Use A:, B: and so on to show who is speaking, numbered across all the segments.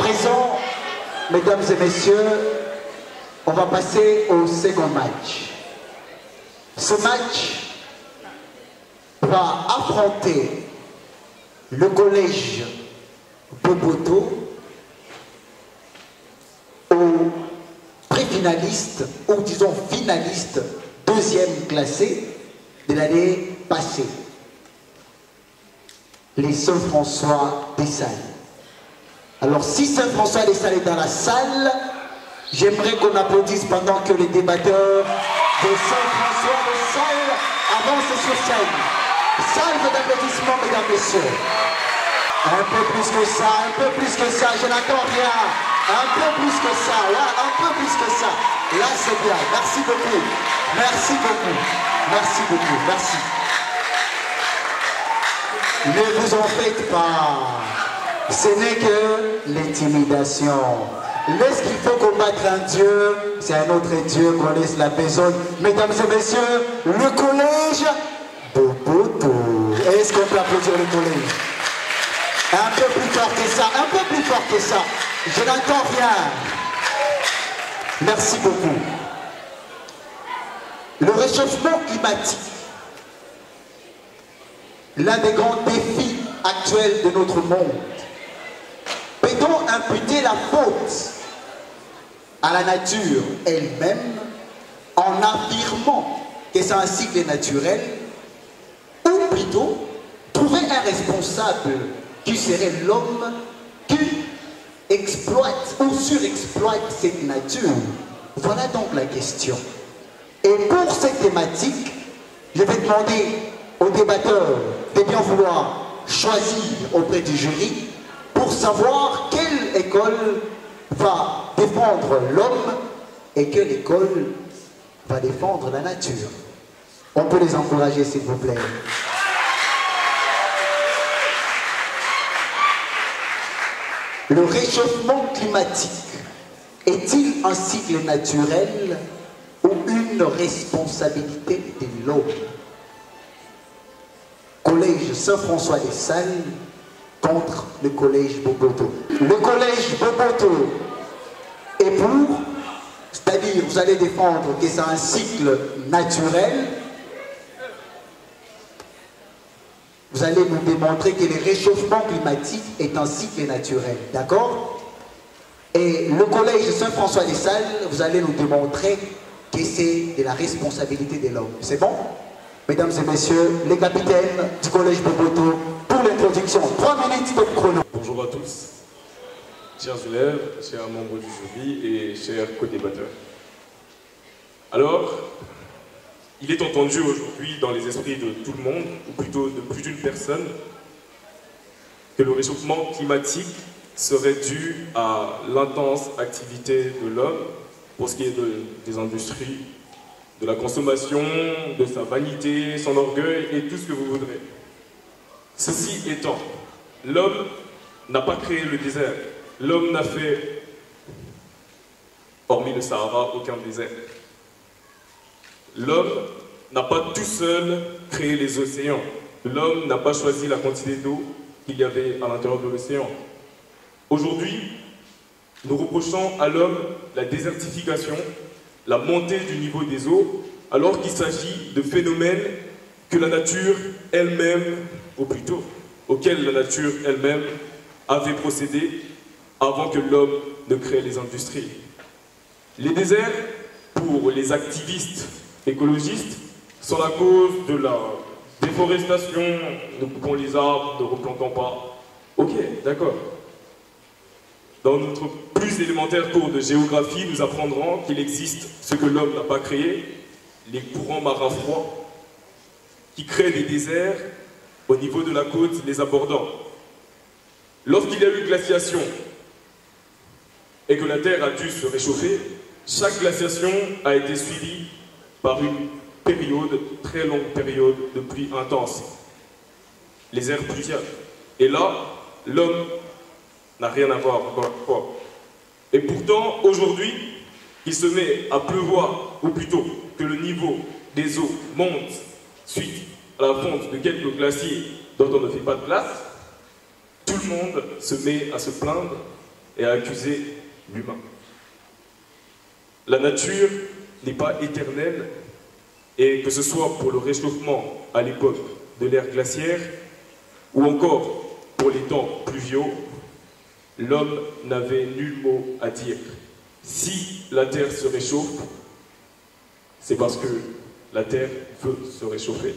A: présent, mesdames et messieurs, on va passer au second match. Ce match va affronter le collège Boboto aux préfinalistes, ou disons finalistes, deuxième classé de l'année passée. Les Saint-François des Salles. Alors si Saint-François des Salles est dans la salle, j'aimerais qu'on applaudisse pendant que les débatteurs de Saint-François des Salles avancent sur scène. Salve d'applaudissements, mesdames, messieurs. Un peu plus que ça, je n'attends rien. Un peu plus que ça, là, un peu plus que ça. Là, c'est bien. Merci beaucoup. Merci beaucoup. Merci beaucoup. Merci. Ne vous en faites pas. Ce n'est que l'intimidation. Lorsqu'il faut combattre un Dieu, c'est un autre Dieu qu'on laisse la besogne. Mesdames et messieurs, le collège Boboto. Est-ce qu'on peut applaudir le collège? Un peu plus fort que ça, un peu plus fort que ça. Je n'entends rien. Merci beaucoup. Le réchauffement climatique, l'un des grands défis actuels de notre monde. Peut-on imputer la faute à la nature elle-même en affirmant que c'est un cycle naturel, ou plutôt trouver un responsable qui serait l'homme qui exploite ou surexploite cette nature? Voilà donc la question. Et pour cette thématique, je vais demander aux débatteurs de bien vouloir choisir auprès du jury pour savoir quelle école va défendre l'homme et quelle école va défendre la nature. On peut les encourager, s'il vous plaît. Le réchauffement climatique est-il un cycle naturel ou une responsabilité de l'homme? Collège Saint-François des Salles contre le collège Boboto. Le collège Boboto est pour, c'est-à-dire vous allez défendre que c'est un cycle naturel. Vous allez nous démontrer que le réchauffement climatique est un cycle naturel, d'accord? Et le collège Saint-François des Salles, vous allez nous démontrer que c'est de la responsabilité de l'homme. C'est bon? Mesdames et messieurs, les capitaines du collège Boboto, pour l'introduction, 3 minutes de chrono.
B: Bonjour à tous, chers élèves, chers membres du jury et chers co-débatteurs. Alors, il est entendu aujourd'hui dans les esprits de tout le monde, ou plutôt de plus d'une personne, que le réchauffement climatique serait dû à l'intense activité de l'homme pour ce qui est des industries, de la consommation, de sa vanité, son orgueil et tout ce que vous voudrez. Ceci étant, l'homme n'a pas créé le désert. L'homme n'a fait, hormis le Sahara, aucun désert. L'homme n'a pas tout seul créé les océans. L'homme n'a pas choisi la quantité d'eau qu'il y avait à l'intérieur de l'océan. Aujourd'hui, nous reprochons à l'homme la désertification, la montée du niveau des eaux, alors qu'il s'agit de phénomènes que la nature elle-même, ou plutôt, auxquels la nature elle-même avait procédé avant que l'homme ne crée les industries. Les déserts, pour les activistes écologistes, sont la cause de la déforestation, ne coupons les arbres, ne replantons pas. Ok, d'accord. Dans notre plus élémentaire cours de géographie, nous apprendrons qu'il existe ce que l'homme n'a pas créé, les courants marins froids, qui créent des déserts au niveau de la côte les abordant. Lorsqu'il y a eu glaciation et que la Terre a dû se réchauffer, chaque glaciation a été suivie par une période, très longue période de pluie intense. Les airs pluviales. Et là, l'homme n'a rien à voir, encore une fois. Et pourtant, aujourd'hui, il se met à pleuvoir, ou plutôt que le niveau des eaux monte suite à la fonte de quelques glaciers dont on ne fait pas de glace, tout le monde se met à se plaindre et a accusé l'humain. La nature n'est pas éternelle et que ce soit pour le réchauffement à l'époque de l'ère glaciaire ou encore pour les temps pluviaux, l'homme n'avait nul mot à dire. Si la Terre se réchauffe, c'est parce que la Terre veut se réchauffer.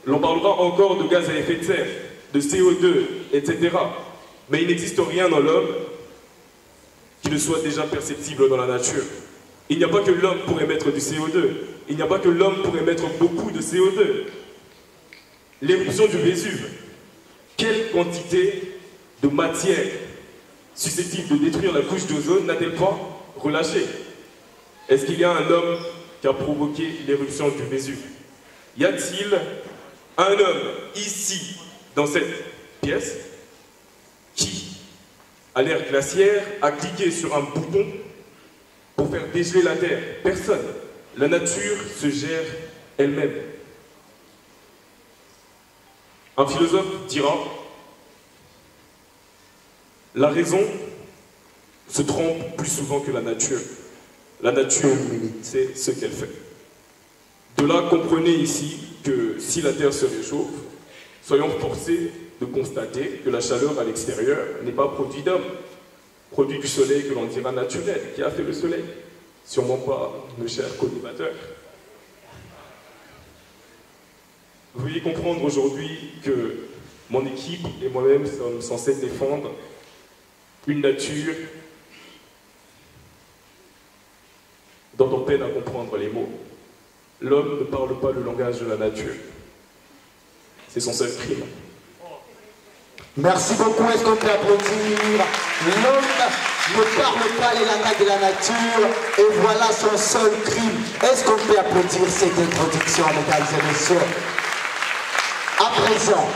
B: L'on parlera encore de gaz à effet de serre, de CO2, etc. Mais il n'existe rien dans l'homme qui ne soit déjà perceptible dans la nature. Il n'y a pas que l'homme pour émettre du CO2. Il n'y a pas que l'homme pour émettre beaucoup de CO2. L'éruption du Vésuve, quelle quantité de matière susceptible de détruire la couche d'ozone n'a-t-elle pas relâché? Est-ce qu'il y a un homme qui a provoqué l'éruption du Vésuve? Y a-t-il un homme ici, dans cette pièce, qui, à l'ère glaciaire, a cliqué sur un bouton pour faire dégeler la Terre? Personne. La nature se gère elle-même. Un philosophe dira: la raison se trompe plus souvent que la nature. La nature sait ce qu'elle fait. De là, comprenez ici que si la Terre se réchauffe, soyons forcés de constater que la chaleur à l'extérieur n'est pas produit d'homme, produit du soleil que l'on dira naturel. Qui a fait le soleil? Sûrement pas nos chers collimateurs. Veuillez comprendre aujourd'hui que mon équipe et moi-même sommes censés défendre une nature dont on peine à comprendre les mots. L'homme ne parle pas le langage de la nature. C'est son seul crime.
A: Merci beaucoup. Est-ce qu'on peut applaudir? L'homme ne parle pas les langages de la nature et voilà son seul crime. Est-ce qu'on peut applaudir cette introduction, mesdames et messieurs? À présent,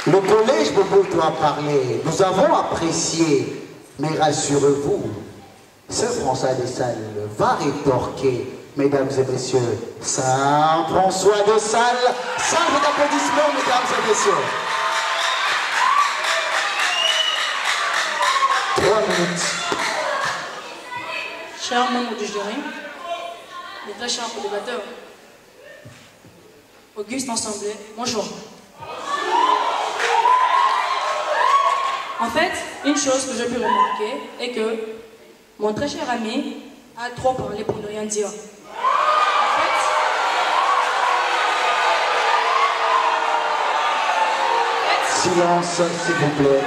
A: le collège Bobo doit parler. Nous avons apprécié, mais rassurez-vous, ce François de Sales va rétorquer, mesdames et messieurs. Saint François de Sales, salve d'applaudissements, mesdames et messieurs. 3 minutes.
C: Chers membres du jury, mes très chers co-débatteurs, Auguste Ensemblé, bonjour. En fait, une chose que j'ai pu remarquer est que mon très cher ami a trop parlé pour ne rien dire. En fait,
A: silence, s'il vous plaît.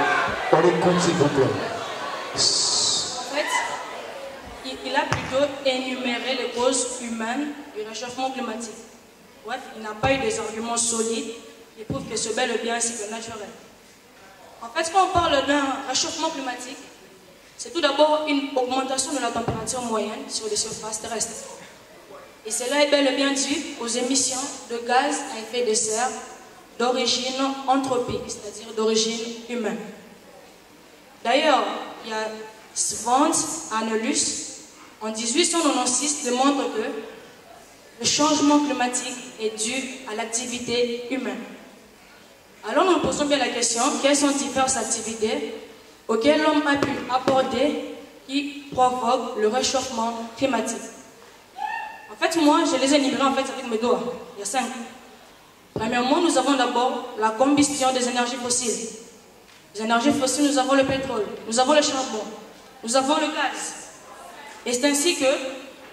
A: On écoute, s'il vous plaît.
C: En fait, il a plutôt énuméré les causes humaines du réchauffement climatique. Bref, il n'a pas eu des arguments solides qui prouvent que c'est bel et bien un cycle naturel. En fait, quand on parle d'un réchauffement climatique, c'est tout d'abord une augmentation de la température moyenne sur les surfaces terrestres. Et cela est bel et bien dû aux émissions de gaz à effet de serre d'origine anthropique, c'est-à-dire d'origine humaine. D'ailleurs, il y a Svante Arrhenius, en 1896, démontre que le changement climatique est dû à l'activité humaine. Alors nous nous posons bien la question, quelles sont diverses activités auxquelles l'homme a pu apporter qui provoquent le réchauffement climatique? En fait, moi, je les ai énumérées en fait avec mes doigts. Il y a 5. Premièrement, nous avons d'abord la combustion des énergies fossiles. Les énergies fossiles, nous avons le pétrole, nous avons le charbon, nous avons le gaz. Et c'est ainsi que,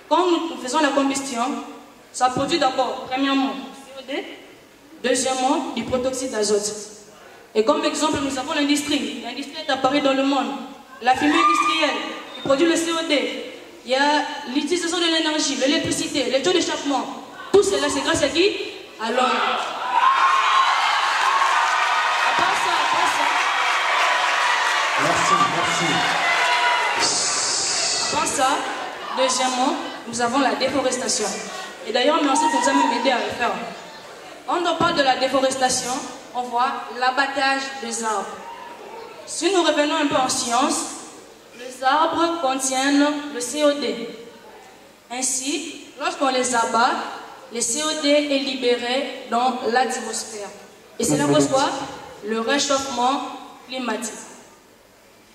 C: quand nous faisons la combustion, ça produit d'abord, premièrement, du CO2, deuxièmement, du protoxyde d'azote. Et comme exemple, nous avons l'industrie. L'industrie est apparue dans le monde. La fumée industrielle qui produit le CO2. Il y a l'utilisation de l'énergie, l'électricité, les taux d'échappement. Tout cela, c'est grâce à qui? À l'homme.
A: Merci.
C: Avant ça, deuxièmement, nous avons la déforestation. Et d'ailleurs, merci de nous avoir aidé à le faire. Quand on parle de la déforestation, on voit l'abattage des arbres. Si nous revenons un peu en science, les arbres contiennent le CO2. Ainsi, lorsqu'on les abat, le CO2 est libéré dans l'atmosphère. Et cela cause quoi? Le réchauffement climatique.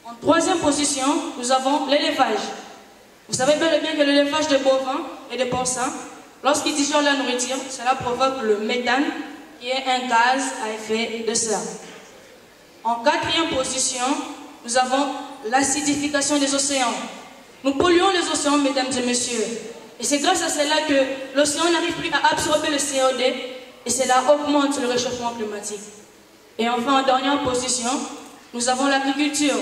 C: En En troisième position, nous avons l'élevage. Vous savez bel et bien que l'élevage de bovins et de porcins, lorsqu'ils digèrent la nourriture, cela provoque le méthane, qui est un gaz à effet de serre. En quatrième position, nous avons l'acidification des océans. Nous polluons les océans, mesdames et messieurs. Et c'est grâce à cela que l'océan n'arrive plus à absorber le CO2 et cela augmente le réchauffement climatique. Et enfin, en dernière position, nous avons l'agriculture.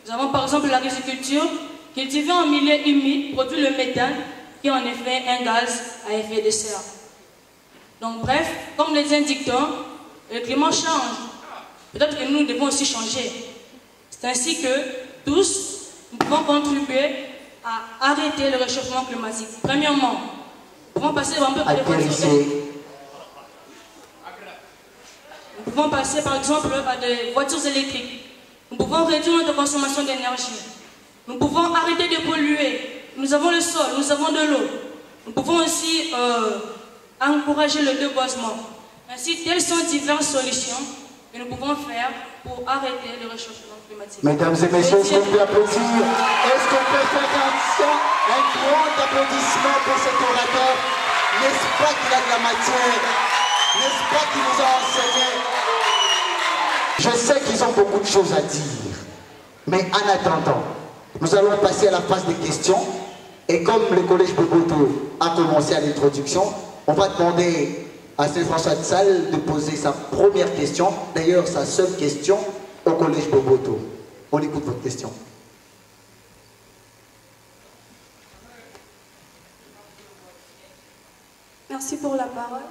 C: Nous avons par exemple l'agriculture, cultivée en milieu humide, produit le méthane, qui est en effet un gaz à effet de serre. Donc bref, comme les dictons, le climat change. Peut-être que nous devons aussi changer. C'est ainsi que tous, nous pouvons contribuer à arrêter le réchauffement climatique. Premièrement, nous pouvons passer un peu par des voitures. Nous pouvons passer par exemple à des voitures électriques. Nous pouvons réduire notre consommation d'énergie. Nous pouvons arrêter de polluer. Nous avons le sol, nous avons de l'eau. Nous pouvons aussi encourager le déboisement. Ainsi, telles sont diverses solutions que nous pouvons faire pour arrêter le réchauffement climatique.
A: Mesdames et messieurs, est-ce qu'on peut applaudir? Est-ce qu'on peut faire un grand applaudissement pour cet orateur? N'est-ce pas qu'il a de la matière? N'est-ce pas qu'il nous a enseigné? Je sais qu'ils ont beaucoup de choses à dire. Mais en attendant, nous allons passer à la phase des questions. Et comme le collège Boboto a commencé à l'introduction, on va demander à Saint-François de Sales de poser sa première question, d'ailleurs sa seule question au collège Boboto. On écoute votre question.
D: Merci pour la parole.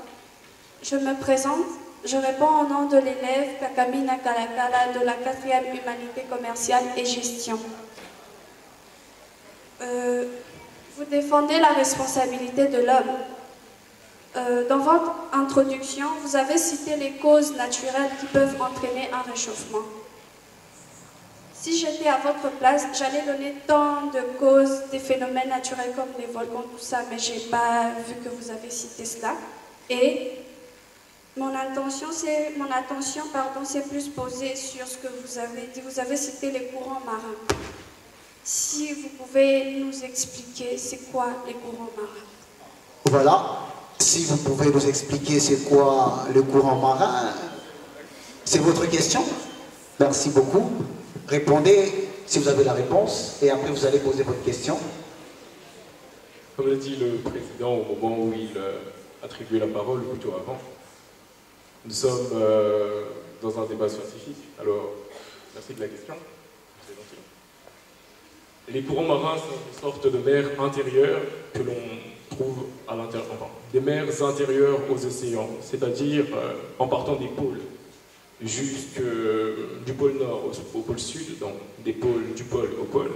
D: Je me présente, je réponds au nom de l'élève Kakamina Kalakala de la 4e Humanité commerciale et gestion. Vous défendez la responsabilité de l'homme. Dans votre introduction, vous avez cité les causes naturelles qui peuvent entraîner un réchauffement. Si j'étais à votre place, j'allais donner tant de causes des phénomènes naturels comme les volcans, tout ça, mais je n'ai pas vu que vous avez cité cela. Et mon attention, c'est plus posée sur ce que vous avez dit. Vous avez cité les courants marins. Si vous pouvez nous expliquer c'est quoi les courants marins?
A: Voilà. Si vous pouvez nous expliquer c'est quoi le courant marin, c'est votre question. Merci beaucoup. Répondez si vous avez la réponse et après vous allez poser votre question.
B: Comme l'a dit le président au moment où il attribuait la parole, plutôt avant, nous sommes dans un débat scientifique. Alors, merci de la question. C'est gentil. Les courants marins sont une sorte de mer intérieure que l'on trouve à l'intérieur, enfin, des mers intérieures aux océans, c'est-à-dire en partant des pôles, jusque du pôle nord au pôle sud, donc des pôles du pôle au pôle.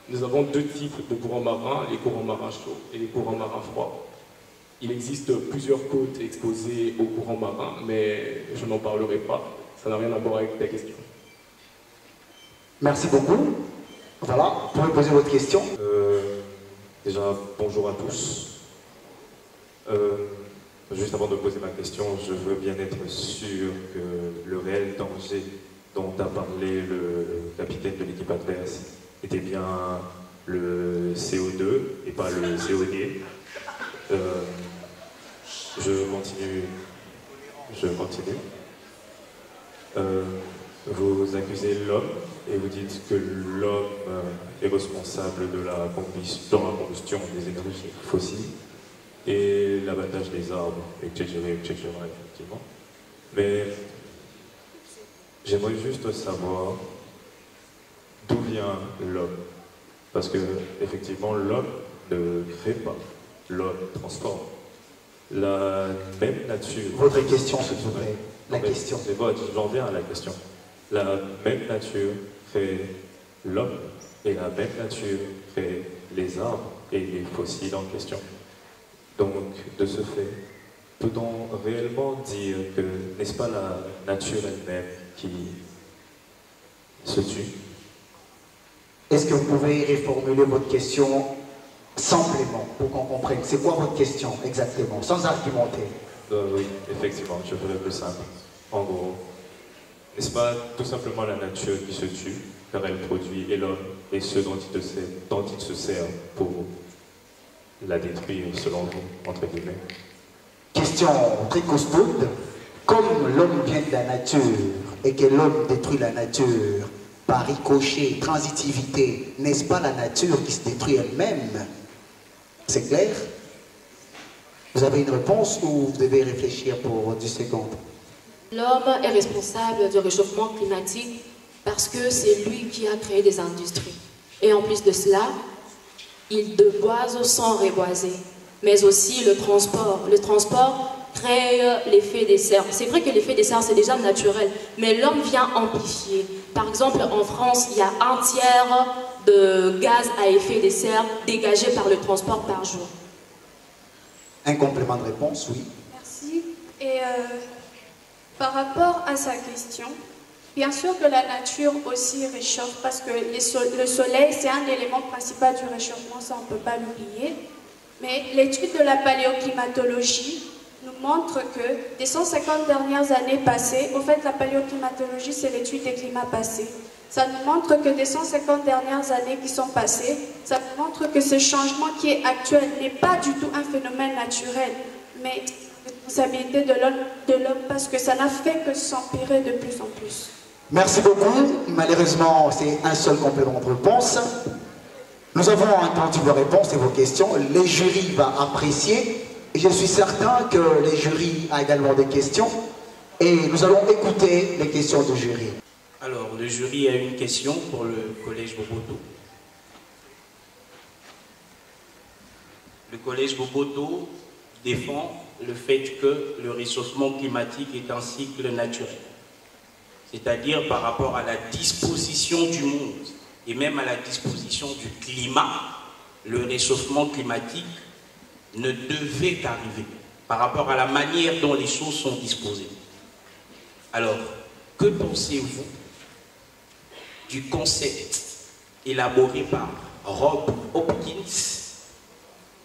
B: Nous avons deux types de courants marins, les courants marins chauds et les courants marins froids. Il existe plusieurs côtes exposées aux courants marins, mais je n'en parlerai pas, ça n'a rien à voir avec ta question.
A: Merci beaucoup. Voilà, vous pouvez poser votre question.
E: Déjà, bonjour à tous. Juste avant de poser ma question, je veux bien être sûr que le réel danger dont a parlé le capitaine de l'équipe adverse était bien le CO2 et pas le COD. Je continue. Vous accusez l'homme et vous dites que l'homme est responsable de la combustion des énergies fossiles et l'abattage des arbres, etc., effectivement. Mais j'aimerais juste savoir d'où vient l'homme. Parce que, effectivement, l'homme ne crée pas, l'homme transforme. La même nature...
A: Votre question, s'il vous plaît. La question.
E: C'est bon, j'en viens à la question. La même nature crée l'homme et la même nature crée les arbres et les fossiles en question. Donc, de ce fait, peut-on réellement dire que, n'est-ce pas la nature elle-même qui se tue?
A: Est-ce que vous pouvez reformuler votre question simplement pour qu'on comprenne? C'est quoi votre question exactement, sans argumenter?
E: Oui, effectivement, je ferai plus simple. En gros, n'est-ce pas tout simplement la nature qui se tue? car elle produit et l'homme et ce dont il se sert pour la détruire, selon vous, entre guillemets.
A: Question très costaude. Comme l'homme vient de la nature et que l'homme détruit la nature par ricochet, transitivité, n'est-ce pas la nature qui se détruit elle-même? C'est clair? Vous avez une réponse ou vous devez réfléchir pour 10 secondes?
F: L'homme est responsable du réchauffement climatique parce que c'est lui qui a créé des industries. Et en plus de cela, il déboise sans reboiser, mais aussi le transport. Le transport crée l'effet des serres. C'est vrai que l'effet des serres, c'est déjà naturel, mais l'homme vient amplifier. Par exemple, en France, il y a 1/3 de gaz à effet de serre dégagé par le transport par jour.
A: Un complément de réponse, oui.
D: Merci. Et par rapport à sa question, bien sûr que la nature aussi réchauffe parce que le soleil, c'est un élément principal du réchauffement, ça on ne peut pas l'oublier. Mais l'étude de la paléoclimatologie nous montre que des 150 dernières années passées, au fait la paléoclimatologie c'est l'étude des climats passés, ça nous montre que des 150 dernières années qui sont passées, ça nous montre que ce changement qui est actuel n'est pas du tout un phénomène naturel, mais responsabilité de l'homme parce que ça n'a fait que s'empirer de plus en plus.
A: Merci beaucoup. Malheureusement, c'est un seul complément de réponse. Nous avons entendu vos réponses et vos questions. Les jurys vont apprécier. Et je suis certain que les jurys ont également des questions. Et nous allons écouter les questions du jury.
G: Alors, le jury a une question pour le collège Boboto. Le collège Boboto défend le fait que le réchauffement climatique est un cycle naturel. C'est-à-dire par rapport à la disposition du monde et même à la disposition du climat, le réchauffement climatique ne devait arriver par rapport à la manière dont les choses sont disposées. Alors, que pensez-vous du concept élaboré par Rob Hopkins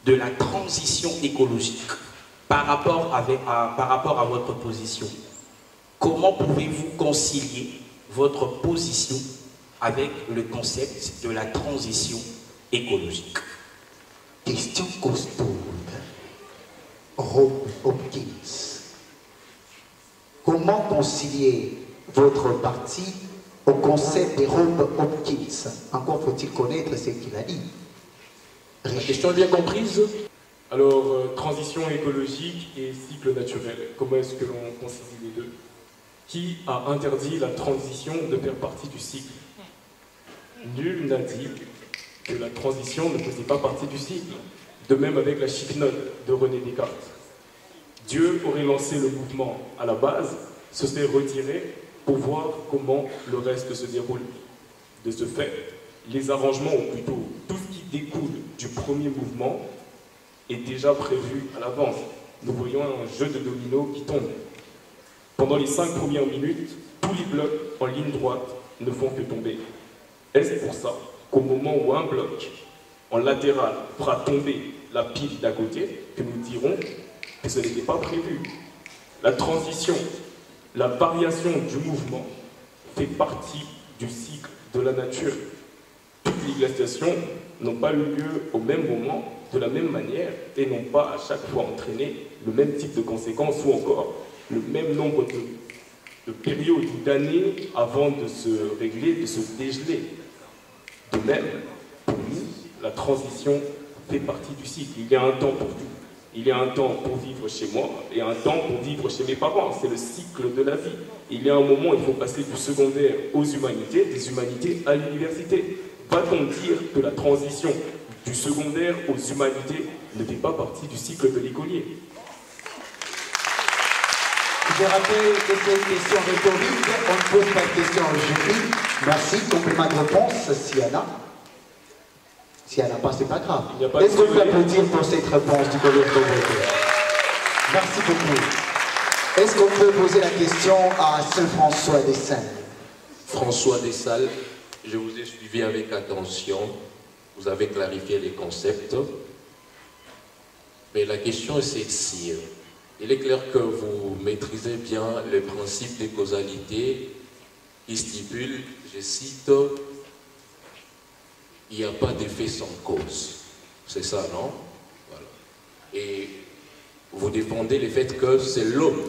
G: de la transition écologique par rapport à votre position? Comment pouvez-vous concilier votre position avec le concept de la transition écologique?
A: Question costaude. Rob Hopkins. Comment concilier votre parti au concept de Rob Hopkins? Encore faut-il connaître ce qu'il a dit.
B: La question est bien comprise. Alors, transition écologique et cycle naturel, comment est-ce que l'on concilie les deux? Qui a interdit la transition de faire partie du cycle? Nul n'a dit que la transition ne faisait pas partie du cycle. De même avec la chiffonnote de René Descartes. Dieu aurait lancé le mouvement à la base, se serait retiré pour voir comment le reste se déroule. De ce fait, les arrangements, ou plutôt tout ce qui découle du premier mouvement, est déjà prévu à l'avance. Nous voyons un jeu de dominos qui tombe. Pendant les 5 premières minutes, tous les blocs en ligne droite ne font que tomber. Est-ce pour ça qu'au moment où un bloc en latéral fera tomber la pile d'à côté, que nous dirons que ce n'était pas prévu? La transition, la variation du mouvement fait partie du cycle de la nature. Toutes les glaciations n'ont pas eu lieu au même moment, de la même manière, et n'ont pas à chaque fois entraîné le même type de conséquences ou encore le même nombre de périodes ou d'années avant de se régler, de se dégeler. De même, pour nous, la transition fait partie du cycle. Il y a un temps pour tout. Il y a un temps pour vivre chez moi et un temps pour vivre chez mes parents. C'est le cycle de la vie. Il y a un moment où il faut passer du secondaire aux humanités, des humanités à l'université. Va-t-on dire que la transition du secondaire aux humanités ne fait pas partie du cycle de l'écolier?
A: Je rappelle que c'est une question rhétorique. On ne pose pas de questions au jury. Merci. Complément de réponse, Siana. Si elle n'a pas, c'est pas grave. Est-ce qu'on peut applaudir pour cette réponse du collège de Boboto? Merci beaucoup. Est-ce qu'on peut poser la question à Saint-François des Salles?
H: François des Salles, je vous ai suivi avec attention. Vous avez clarifié les concepts. Mais la question est celle-ci. Il est clair que vous maîtrisez bien le principe de causalité qui stipule, je cite, il n'y a pas d'effet sans cause. C'est ça, non? Voilà. Et vous défendez le fait que c'est l'homme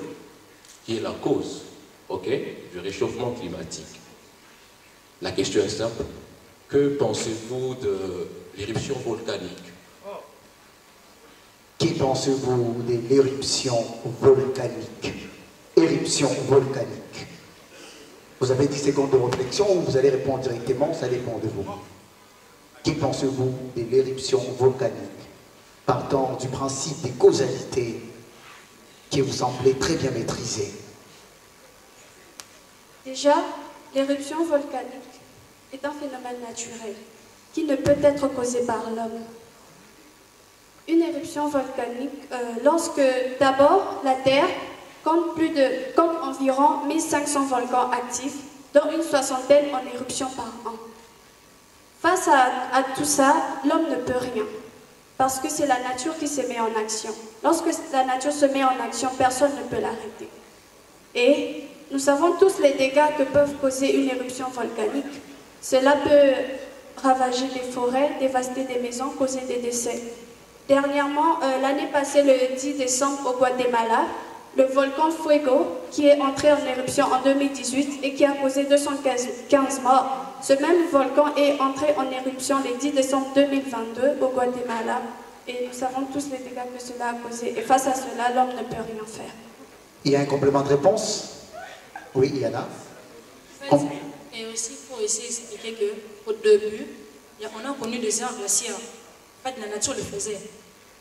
H: qui est la cause, ok, du réchauffement climatique. La question est simple. Que pensez-vous de l'éruption volcanique?
A: Que pensez-vous de l'éruption volcanique? Éruption volcanique. Vous avez 10 secondes de réflexion ou vous allez répondre directement, ça dépend de vous. Que pensez-vous de l'éruption volcanique? Partant du principe des causalités qui vous semblait très bien maîtrisé.
D: Déjà, l'éruption volcanique est un phénomène naturel qui ne peut être causé par l'homme. Une éruption volcanique, lorsque d'abord la Terre compte environ 1500 volcans actifs, dont une soixantaine en éruption par an. Face à tout ça, l'homme ne peut rien, parce que c'est la nature qui se met en action. Lorsque la nature se met en action, personne ne peut l'arrêter. Et nous savons tous les dégâts que peuvent causer une éruption volcanique. Cela peut ravager des forêts, dévaster des maisons, causer des décès. Dernièrement, l'année passée, le 10 décembre au Guatemala, le volcan Fuego, qui est entré en éruption en 2018 et qui a causé 215 morts. Ce même volcan est entré en éruption le 10 décembre 2022 au Guatemala. Et nous savons tous les dégâts que cela a causé. Et face à cela, l'homme ne peut rien faire.
A: Il y a un complément de réponse? Oui, Yana.
C: En fait, et aussi, il faut aussi expliquer qu'au début, on a connu des aires glaciaires. En fait, la nature le faisait.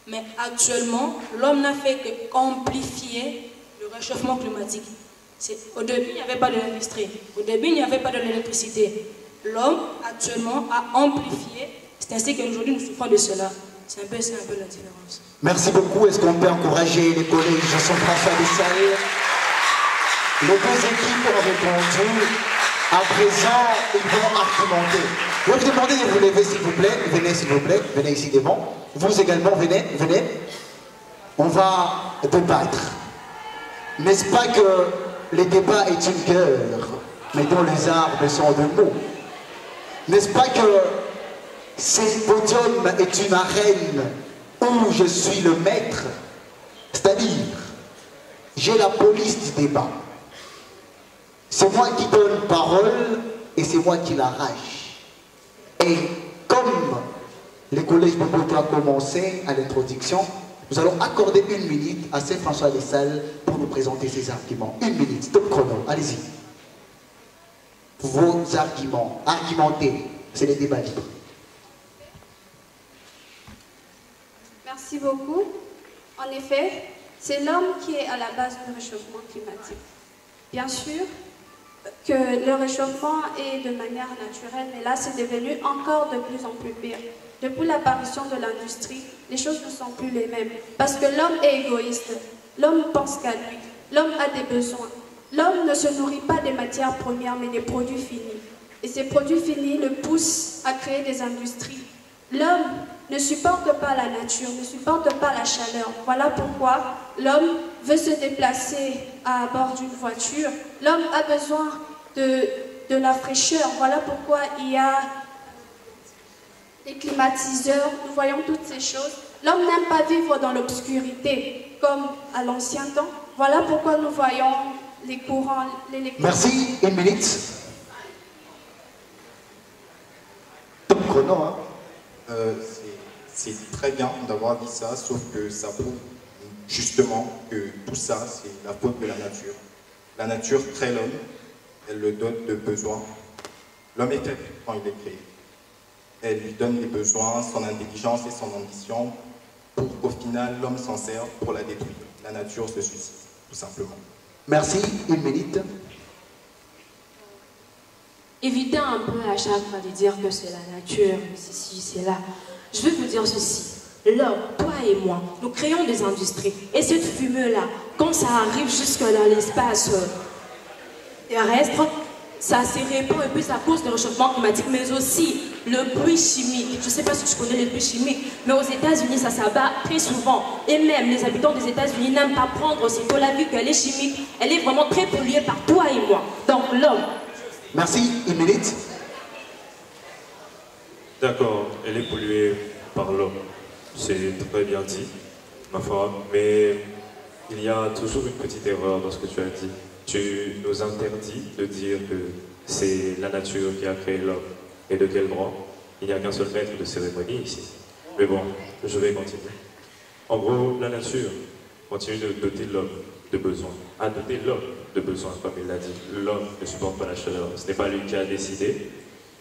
C: Mais actuellement, l'homme n'a fait qu'amplifier le réchauffement climatique. Au début, il n'y avait pas de l'industrie. Au début, il n'y avait pas de l'électricité. L'homme, actuellement, a amplifié. C'est ainsi qu'aujourd'hui, nous souffrons de cela. C'est un peu la différence.
A: Merci beaucoup. Est-ce qu'on peut encourager les collègues Jean-François Dessalles? Les deux équipes ont répondu. À présent, ils vont argumenter. Je vais vous demander de vous lever, s'il vous plaît. Venez, s'il vous plaît. Venez ici devant. Vous également, venez. On va débattre. N'est-ce pas que le débat est une guerre, mais dont les arbres sont de mots? N'est-ce pas que ce podium est une arène où je suis le maître? C'est-à-dire, j'ai la police du débat. C'est moi qui donne parole et c'est moi qui l'arrache. Et comme le collège Boboto a commencé à l'introduction, nous allons accorder 1 minute à Saint-François Dessalles pour nous présenter ses arguments. 1 minute, stop chrono, allez-y. Vos arguments, argumentez, c'est le débat libre.
D: Merci beaucoup. En effet, c'est l'homme qui est à la base du réchauffement climatique. Bien sûr que le réchauffement est de manière naturelle, mais là c'est devenu encore de plus en plus pire. Depuis l'apparition de l'industrie, les choses ne sont plus les mêmes. Parce que l'homme est égoïste, l'homme pense qu'à lui, l'homme a des besoins. L'homme ne se nourrit pas des matières premières, mais des produits finis. Et ces produits finis le poussent à créer des industries. L'homme ne supporte pas la nature, ne supporte pas la chaleur. Voilà pourquoi l'homme veut se déplacer à bord d'une voiture. L'homme a besoin de la fraîcheur. Voilà pourquoi il y a les climatiseurs. Nous voyons toutes ces choses. L'homme n'aime pas vivre dans l'obscurité, comme à l'ancien temps. Voilà pourquoi nous voyons les courants, l'électricité.
A: Merci, 1 minute. Top chrono, hein.
I: C'est très bien d'avoir dit ça, sauf que ça prouve justement que tout ça, c'est la faute de la nature. La nature crée l'homme, elle le dote de besoins. L'homme est faible quand il est créé. Elle lui donne les besoins, son intelligence et son ambition, pour qu'au final, l'homme s'en serve pour la détruire. La nature se suicide, tout simplement.
A: Merci, 1 minute.
F: Évitez un peu à chaque fois de dire que c'est la nature, c'est ci, c'est là. Je vais vous dire ceci. L'homme, toi et moi, nous créons des industries. Et cette fumée-là, quand ça arrive jusque dans l'espace terrestre, ça se répand et puis ça cause le réchauffement climatique, mais aussi le bruit chimique. Je ne sais pas si tu connais les bruits chimiques, mais aux États-Unis, ça s'abat très souvent. Et même les habitants des États-Unis n'aiment pas prendre cette eau-là vu qu'elle est chimique. Elle est vraiment très polluée par toi et moi. Donc l'homme.
A: Merci, 1 minute.
E: D'accord, elle est polluée par l'homme. C'est très bien dit, ma foi, mais il y a toujours une petite erreur dans ce que tu as dit. Tu nous interdis de dire que c'est la nature qui a créé l'homme. Et de quel droit? Il n'y a qu'un seul maître de cérémonie ici. Mais bon, je vais continuer. En gros, la nature continue de doter l'homme de besoins. À doter l'homme de besoins, comme il l'a dit. L'homme ne supporte pas la chaleur. Ce n'est pas lui qui a décidé.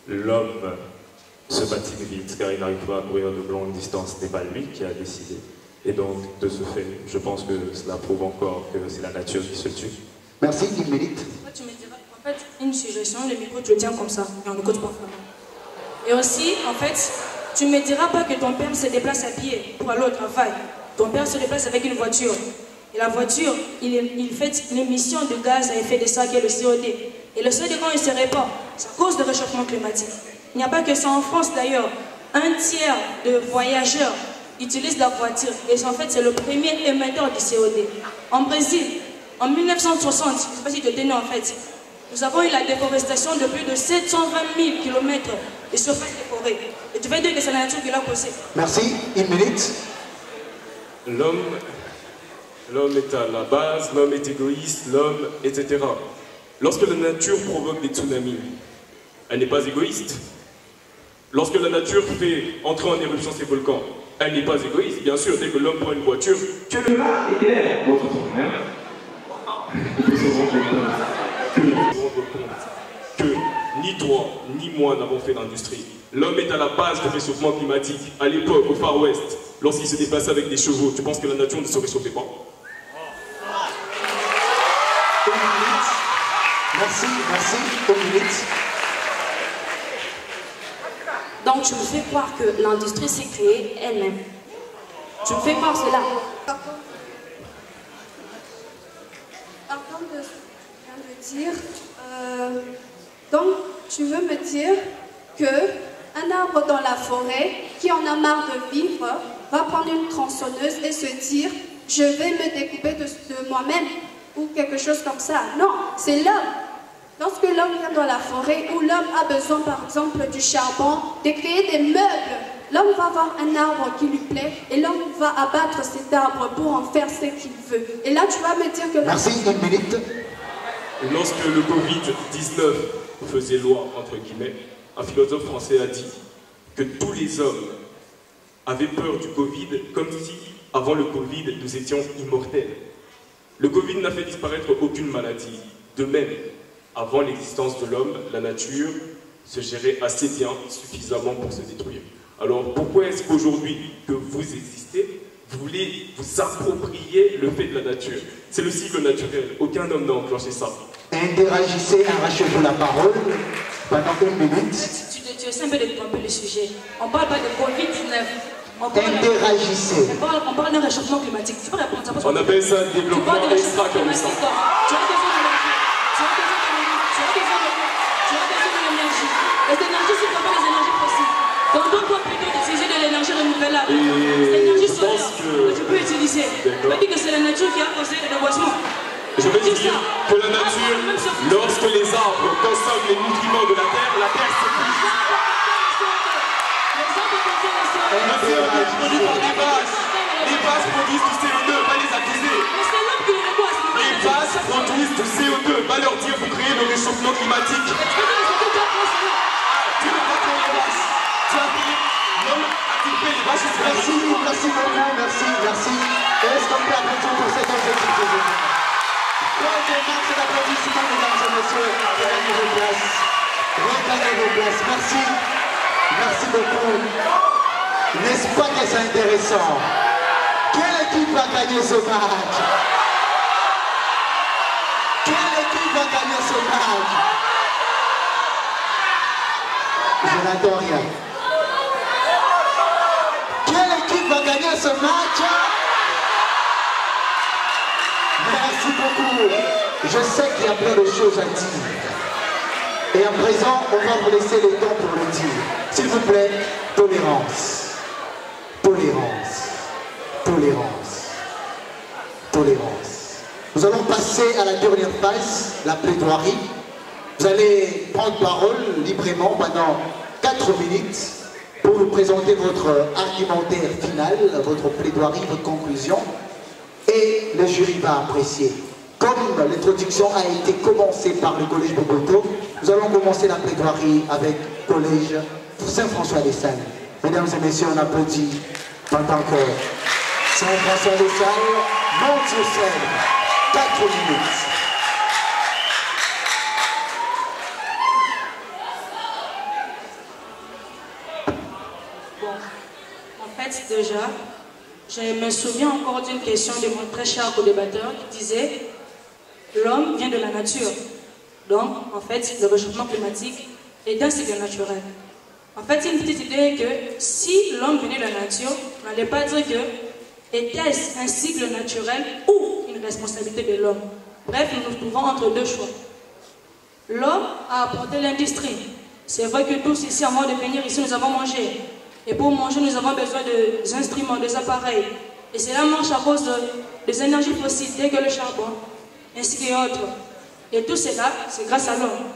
E: L'homme se fatigue vite car il n'arrive pas à courir de longues distances. Ce n'est pas lui qui a décidé. Et donc, de ce fait, je pense que cela prouve encore que c'est la nature qui se tue.
A: Merci, une minute.
C: Tu me diras, en fait, une suggestion, le micro, tu le tiens comme ça, et on n'écoute pas vraiment. Et aussi, en fait, tu ne me diras pas que ton père se déplace à pied pour aller au travail. Ton père se déplace avec une voiture. Et la voiture, il fait une émission de gaz à effet de serre qui est le CO2. Et le CO2, quand il se répand, c'est à cause du réchauffement climatique. Il n'y a pas que ça en France d'ailleurs. Un tiers de voyageurs utilisent la voiture. Et en fait, c'est le premier émetteur du CO2. En Brésil, en 1960, je ne sais pas si tu étais né en fait, nous avons eu la déforestation de plus de 720 000 km de surface de forêt. Et tu vas dire que c'est la nature qui l'a causé.
A: Merci, une minute.
B: L'homme est à la base, l'homme est égoïste, l'homme, etc. Lorsque la nature provoque des tsunamis, elle n'est pas égoïste. Lorsque la nature fait entrer en éruption ses volcans, elle n'est pas égoïste. Bien sûr, dès que l'homme prend une voiture, que le mal est clair. Il faut se rendre compte que ni toi, ni moi n'avons fait d'industrie. L'homme est à la base du réchauffement climatique. À l'époque, au Far West, lorsqu'il se déplaçait avec des chevaux, tu penses que la nature ne se réchauffait pas?
A: Une minute. Merci, une minute.
F: Donc tu me fais croire que l'industrie s'est créée elle-même. Tu me fais croire cela.
D: Pardon de ce que je viens de dire. Donc tu veux me dire qu'un arbre dans la forêt qui en a marre de vivre va prendre une tronçonneuse et se dire je vais me découper de moi-même ou quelque chose comme ça. Non, c'est l'homme. Lorsque l'homme vient dans la forêt où l'homme a besoin par exemple du charbon, de créer des meubles, l'homme va voir un arbre qui lui plaît et l'homme va abattre cet arbre pour en faire ce qu'il veut. Et là tu vas me dire que...
A: Merci, une minute.
B: Lorsque le Covid-19 faisait loi, entre guillemets, un philosophe français a dit que tous les hommes avaient peur du Covid comme si, avant le Covid, nous étions immortels. Le Covid n'a fait disparaître aucune maladie. De même, avant l'existence de l'homme, la nature se gérait assez bien, suffisamment pour se détruire. Alors pourquoi est-ce qu'aujourd'hui que vous existez, vous voulez vous approprier le fait de la nature? C'est le cycle naturel, aucun homme n'a enclenché ça.
A: Interagissez, arrachez-vous la parole pendant une minute.
C: Tu essaies un peu de tromper le sujet. On ne parle pas de Covid-19.
A: Interagissez.
C: On parle d'un réchauffement climatique. Tu peux répondre à ça.
B: On appelle ça un développement extra-commerçant.
C: Tu as besoin de l'énergie. Les énergies, ce ne sont pas les énergies fossiles. Donc, on doit plutôt utiliser de l'énergie renouvelable. L'énergie solaire que tu peux utiliser. Tu peux dire que c'est la nature qui a causé le déboisement.
B: Je veux dire que la nature, lorsque les arbres consomment les nutriments de la terre s'épuise. Le CO2 produit par des vaches. Les vaches produisent du CO2, va les accuser. Les vaches produisent du CO2, va leur dire vous créez le réchauffement climatique. Tu ne pas créer les vaches. Tu as payé, l'homme a coupé les vaches.
A: Merci beaucoup, merci. Est-ce qu'on peut applaudir pour cet objectif aujourd'hui? Troisième match d'applaudissements, mesdames et messieurs. Regagnez vos places. Merci beaucoup. N'est-ce pas que c'est intéressant? Quelle équipe va gagner ce match? Je n'entends rien. Quelle équipe va gagner ce match? Merci beaucoup. Je sais qu'il y a plein de choses à dire. Et à présent, on va vous laisser le temps pour le dire. S'il vous plaît, tolérance. Nous allons passer à la dernière phase, la plaidoirie. Vous allez prendre parole librement pendant 4 minutes pour vous présenter votre argumentaire final, votre plaidoirie, votre conclusion, et le jury va apprécier. Comme l'introduction a été commencée par le collège Boboto, nous allons commencer la plaidoirie avec le collège Saint-François des Salles. Mesdames et messieurs, on applaudit pendant que Saint-François des Salles monte sur scène. 4 minutes.
C: En fait, déjà, je me souviens encore d'une question de mon très cher co-débatteur qui disait « L'homme vient de la nature ». Donc, en fait, le réchauffement climatique est un cycle naturel. En fait, une petite idée que si l'homme venait de la nature, on n'allait pas dire que était-ce un cycle naturel ou une responsabilité de l'homme. Bref, nous nous trouvons entre deux choix. L'homme a apporté l'industrie. C'est vrai que tous ici, avant de venir ici, nous avons mangé. Et pour manger, nous avons besoin des instruments, des appareils. Et cela marche à cause des énergies fossiles, telles que le charbon, ainsi qu'autres. Et tout cela, c'est grâce à l'homme.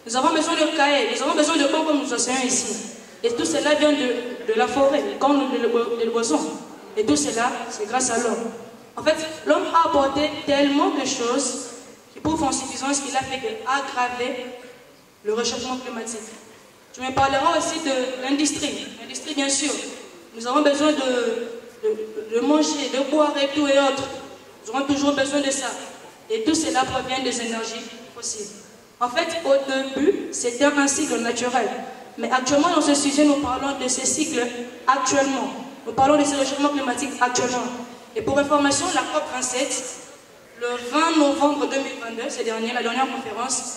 C: Nous avons besoin de cahiers, nous avons besoin de corps comme nous enseignons ici. Et tout cela vient de la forêt, comme le boisson. Et tout cela, c'est grâce à l'homme. En fait, l'homme a apporté tellement de choses qui prouvent en suffisance qu'il a fait qu'aggraver le réchauffement climatique. Je me parlerai aussi de l'industrie. L'industrie, bien sûr. Nous avons besoin de manger, de boire et tout et autres. Nous aurons toujours besoin de ça. Et tout cela provient des énergies fossiles. En fait, au début, c'était un cycle naturel. Mais actuellement, dans ce sujet, nous parlons de ces cycles actuellement. Nous parlons de ces réchauffements climatiques actuellement. Et pour information, la COP27, le 20 novembre 2022, la dernière conférence,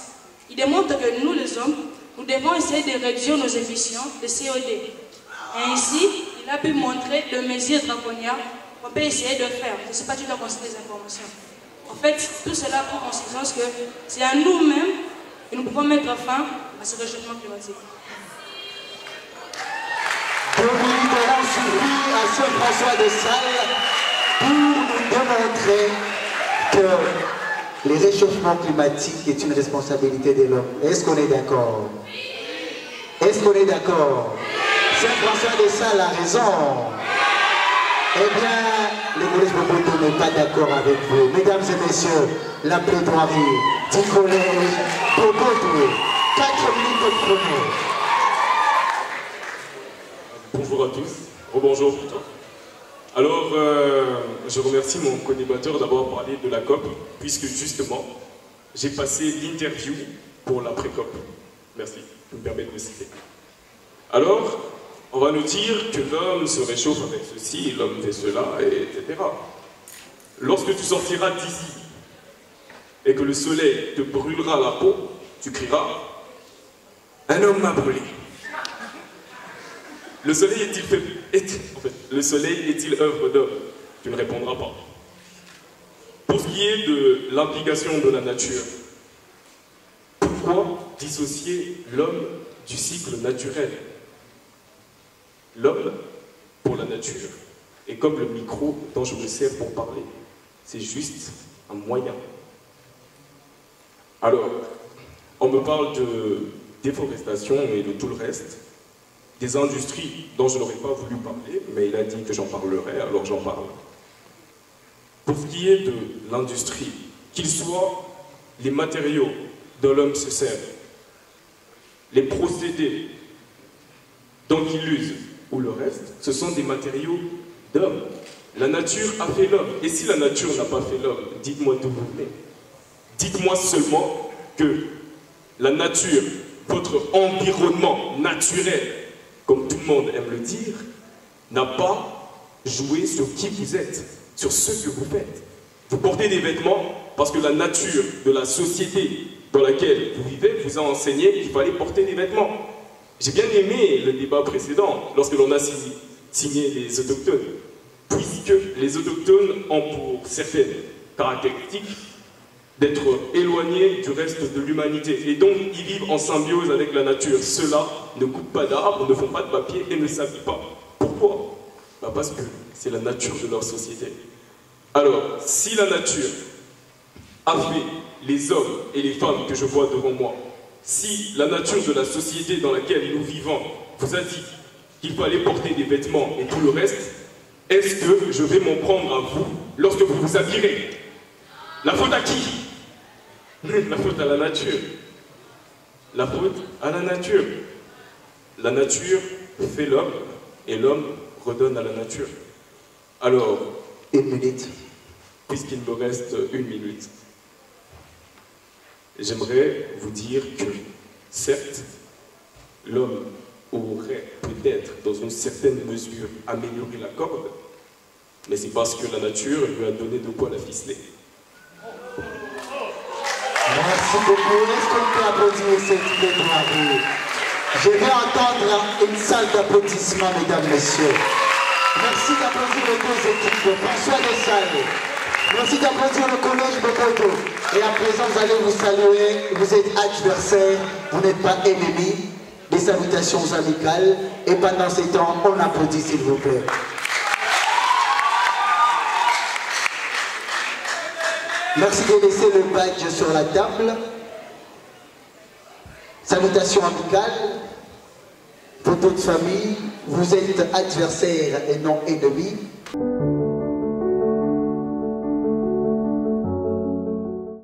C: il démontre que nous, les hommes, nous devons essayer de réduire nos émissions de CO2. Et ainsi, il a pu montrer de mesures draconiennes qu'on peut essayer de faire. Je ne sais pas si tu as constaté les informations. En fait, tout cela prend conscience que c'est à nous-mêmes que nous pouvons mettre fin à ce réchauffement climatique.
A: 2 minutes auront suffi à Saint-François des Salles pour nous démontrer que les réchauffements climatiques est une responsabilité de l'homme. Est-ce qu'on est d'accord? Est-ce qu'on est d'accord? Saint-François des Salles a raison. Eh bien, le collège Boboto n'est pas d'accord avec vous. Mesdames et messieurs, la plaidoirie du collège Boboto. 4 minutes de chrono.
B: Bonjour à tous. Rebonjour plutôt. Alors, je remercie mon co-débatteur d'avoir parlé de la COP, puisque justement, j'ai passé l'interview pour l'après-COP. Merci, je me permets de le citer. Alors, on va nous dire que l'homme se réchauffe avec ceci, l'homme fait cela, etc. Lorsque tu sortiras d'ici et que le soleil te brûlera la peau, tu crieras « Un homme m'a brûlé ». Le soleil le soleil est-il œuvre d'homme? Tu ne répondras pas. Pour ce qui est de l'implication de la nature, pourquoi dissocier l'homme du cycle naturel? L'homme pour la nature est comme le micro dont je me sers pour parler. C'est juste un moyen. Alors, on me parle de déforestation et de tout le reste. Des industries dont je n'aurais pas voulu parler, mais il a dit que j'en parlerai, alors j'en parle. Pour ce qui est de l'industrie, qu'ils soient les matériaux dont l'homme se sert, les procédés dont il use, ou le reste, ce sont des matériaux d'homme. La nature a fait l'homme. Et si la nature n'a pas fait l'homme, dites-moi d'où vous venez. Dites-moi seulement que la nature, votre environnement naturel, comme tout le monde aime le dire, n'a pas joué sur qui vous êtes, sur ce que vous faites. Vous portez des vêtements parce que la nature de la société dans laquelle vous vivez vous a enseigné qu'il fallait porter des vêtements. J'ai bien aimé le débat précédent, lorsque l'on a signé les autochtones, puisque les autochtones ont pour certaines caractéristiques d'être éloignés du reste de l'humanité. Et donc, ils vivent en symbiose avec la nature. Ceux-là ne coupent pas d'arbres, ne font pas de papier et ne s'habillent pas. Pourquoi? Parce que c'est la nature de leur société. Alors, si la nature a fait les hommes et les femmes que je vois devant moi, si la nature de la société dans laquelle nous vivons vous a dit qu'il fallait porter des vêtements et tout le reste, est-ce que je vais m'en prendre à vous lorsque vous vous habillerez? La faute à qui? La faute à la nature. La faute à la nature. La nature fait l'homme et l'homme redonne à la nature. Alors,
A: une minute.
B: Puisqu'il me reste une minute, j'aimerais vous dire que, certes, l'homme aurait peut-être, dans une certaine mesure, amélioré la corde, mais c'est parce que la nature lui a donné de quoi la ficeler.
A: Merci beaucoup. Est-ce qu'on peut applaudir cette plaidoirie? Je vais entendre une salle d'applaudissements, mesdames, messieurs. Merci d'applaudir les deux équipes. François Dessalles. Merci d'applaudir le collège Boboto. Et à présent, vous allez vous saluer. Vous êtes adversaires, vous n'êtes pas ennemis. Des salutations amicales. Et pendant ces temps, on applaudit, s'il vous plaît. Merci de laisser le badge sur la table. Salutations amicales. Photo de famille. Vous êtes adversaires et non ennemis.